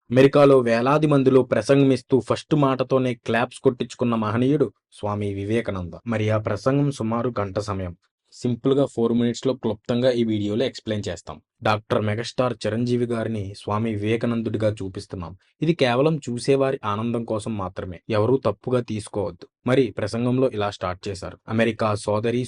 అమెరికాలో వేలాది మందిలో ప్రసంగమిస్తూ ఫస్ట్ మాటతోనే క్లాప్స్ కొట్టించుకున్న మహనీయుడు స్వామి వివేకానంద. మరి ఆ ప్రసంగం సుమారు గంట సమయం. సింపుల్గా 4 మినిట్స్లో క్లుప్తంగా ఈ వీడియోలో ఎక్స్ప్లెయిన్ చేస్తాం. డాక్టర్ మెగాస్టార్ చిరంజీవి గారిని స్వామి వివేకానందుడిగా చూపిస్తున్నాం. ఇది కేవలం చూసేవారి ఆనందం కోసం మాత్రమే, ఎవరూ తప్పుగా తీసుకోవద్దు. మరి ప్రసంగంలో ఇలా స్టార్ట్ చేశారు. అమెరికా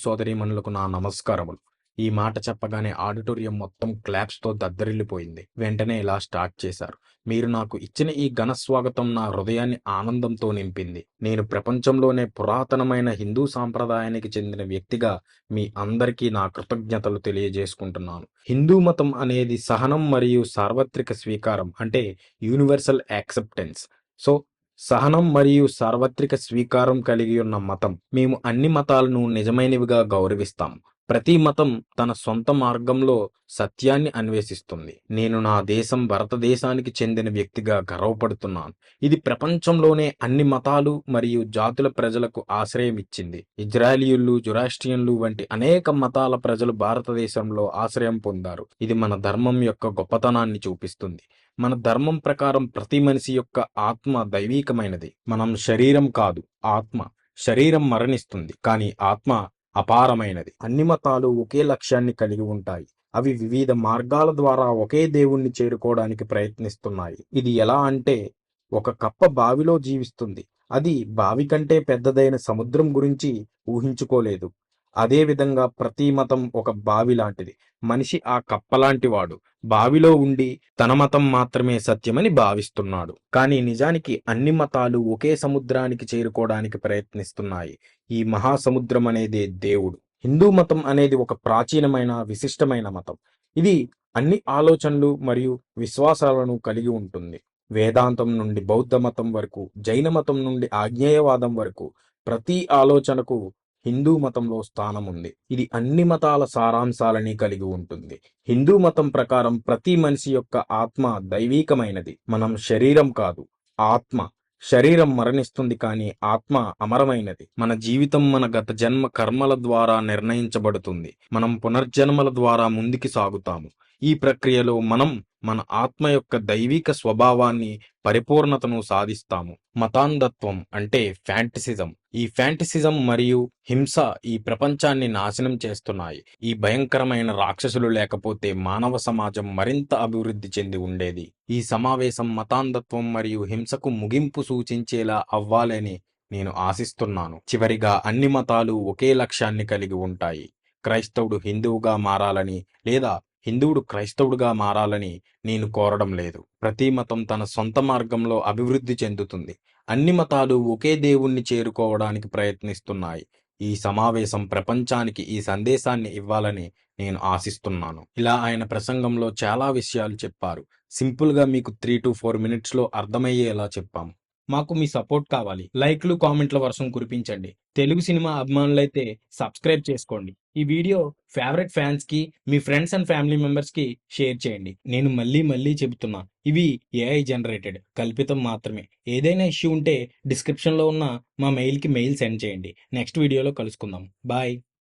సోదరీమణులకు నా నమస్కారములు. ఈ మాట చెప్పగానే ఆడిటోరియం మొత్తం క్లాప్స్తో దద్దరిల్లిపోయింది. వెంటనే ఇలా స్టార్ట్ చేశారు. మీరు నాకు ఇచ్చిన ఈ ఘన స్వాగతం నా హృదయాన్ని ఆనందంతో నింపింది. నేను ప్రపంచంలోనే పురాతనమైన హిందూ సాంప్రదాయానికి చెందిన వ్యక్తిగా మీ అందరికీ నా కృతజ్ఞతలు తెలియజేసుకుంటున్నాను. హిందూ మతం అనేది సహనం మరియు సార్వత్రిక స్వీకారం, అంటే యూనివర్సల్ యాక్సెప్టెన్స్. సో సహనం మరియు సార్వత్రిక స్వీకారం కలిగి ఉన్న మతం. మేము అన్ని మతాలను నిజమైనవిగా గౌరవిస్తాం. ప్రతి మతం తన సొంత మార్గంలో సత్యాన్ని అన్వేషిస్తుంది. నేను నా దేశం భారతదేశానికి చెందిన వ్యక్తిగా గర్వపడుతున్నాను. ఇది ప్రపంచంలోనే అన్ని మతాలు మరియు జాతుల ప్రజలకు ఆశ్రయం ఇచ్చింది. ఇజ్రాయేలీయులు, జొరాస్ట్రియన్లు వంటి అనేక మతాల ప్రజలు భారతదేశంలో ఆశ్రయం పొందారు. ఇది మన ధర్మం యొక్క గొప్పతనాన్ని చూపిస్తుంది. మన ధర్మం ప్రకారం ప్రతి మనిషి యొక్క ఆత్మ దైవీకమైనది. మనం శరీరం కాదు, ఆత్మ. శరీరం మరణిస్తుంది, కానీ ఆత్మ అపారమైనది. అన్ని మతాలు ఒకే లక్ష్యాన్ని కలిగి ఉంటాయి. అవి వివిధ మార్గాల ద్వారా ఒకే దేవుణ్ణి చేరుకోవడానికి ప్రయత్నిస్తున్నాయి. ఇది ఎలా అంటే, ఒక కప్ప బావిలో జీవిస్తుంది. అది బావి కంటే పెద్దదైన సముద్రం గురించి ఊహించుకోలేదు. అదేవిధంగా ప్రతి మతం ఒక బావి లాంటిది. మనిషి ఆ కప్పలాంటి వాడు. బావిలో ఉండి తన మతం మాత్రమే సత్యమని భావిస్తున్నాడు. కానీ నిజానికి అన్ని మతాలు ఒకే సముద్రానికి చేరుకోవడానికి ప్రయత్నిస్తున్నాయి. ఈ మహాసముద్రం అనేదే దేవుడు. హిందూ మతం అనేది ఒక ప్రాచీనమైన, విశిష్టమైన మతం. ఇది అన్ని ఆలోచనలు మరియు విశ్వాసాలను కలిగి ఉంటుంది. వేదాంతం నుండి బౌద్ధ మతం వరకు, జైన మతం నుండి ఆగ్నేయవాదం వరకు ప్రతి ఆలోచనకు హిందూ మతంలో స్థానం ఉంది. ఇది అన్ని మతాల సారాంశాలని కలిగి ఉంటుంది. హిందూ మతం ప్రకారం ప్రతి మనిషి యొక్క ఆత్మ దైవీకమైనది. మనం శరీరం కాదు, ఆత్మ. శరీరం మరణిస్తుంది, కానీ ఆత్మ అమరమైనది. మన జీవితం మన గత జన్మ కర్మల ద్వారా నిర్ణయించబడుతుంది. మనం పునర్జన్మల ద్వారా ముందుకు సాగుతాము. ఈ ప్రక్రియలో మనం మన ఆత్మ యొక్క దైవిక స్వభావాన్ని, పరిపూర్ణతను సాధిస్తాము. మతాంధత్వం అంటే ఫ్యాంటసిజం. ఈ ఫ్యాంటసిజం మరియు హింస ఈ ప్రపంచాన్ని నాశనం చేస్తున్నాయి. ఈ భయంకరమైన రాక్షసులు లేకపోతే మానవ సమాజం మరింత అభివృద్ధి చెంది ఉండేది. ఈ సమావేశం మతాంధత్వం మరియు హింసకు ముగింపు సూచించేలా అవ్వాలని నేను ఆశిస్తున్నాను. చివరిగా, అన్ని మతాలు ఒకే లక్ష్యాన్ని కలిగి ఉంటాయి. క్రైస్తవుడు హిందువుగా మారాలని లేదా హిందువుడు క్రైస్తవుడుగా మారాలని నేను కోరడం లేదు. ప్రతి మతం తన సొంత మార్గంలో అభివృద్ధి చెందుతుంది. అన్ని మతాలు ఒకే దేవుణ్ణి చేరుకోవడానికి ప్రయత్నిస్తున్నాయి. ఈ సమావేశం ప్రపంచానికి ఈ సందేశాన్ని ఇవ్వాలని నేను ఆశిస్తున్నాను. ఇలా ఆయన ప్రసంగంలో చాలా విషయాలు చెప్పారు. సింపుల్గా మీకు 3 to 4 మినిట్స్లో అర్థమయ్యేలా చెప్పాము. మాకు మీ సపోర్ట్ కావాలి. లైక్లు, కామెంట్ల వర్షం కురిపించండి. తెలుగు సినిమా అభిమానులైతే సబ్స్క్రైబ్ చేసుకోండి. ఈ వీడియో ఫేవరెట్ ఫ్యాన్స్ కి, మీ ఫ్రెండ్స్ అండ్ ఫ్యామిలీ మెంబర్స్ కి షేర్ చేయండి. నేను మళ్ళీ చెబుతున్నా, ఇవి ఏఐ జనరేటెడ్, కల్పితం మాత్రమే. ఏదైనా ఇష్యూ ఉంటే డిస్క్రిప్షన్లో ఉన్న మా మెయిల్కి మెయిల్ సెండ్ చేయండి. నెక్స్ట్ వీడియోలో కలుసుకుందాం. బాయ్.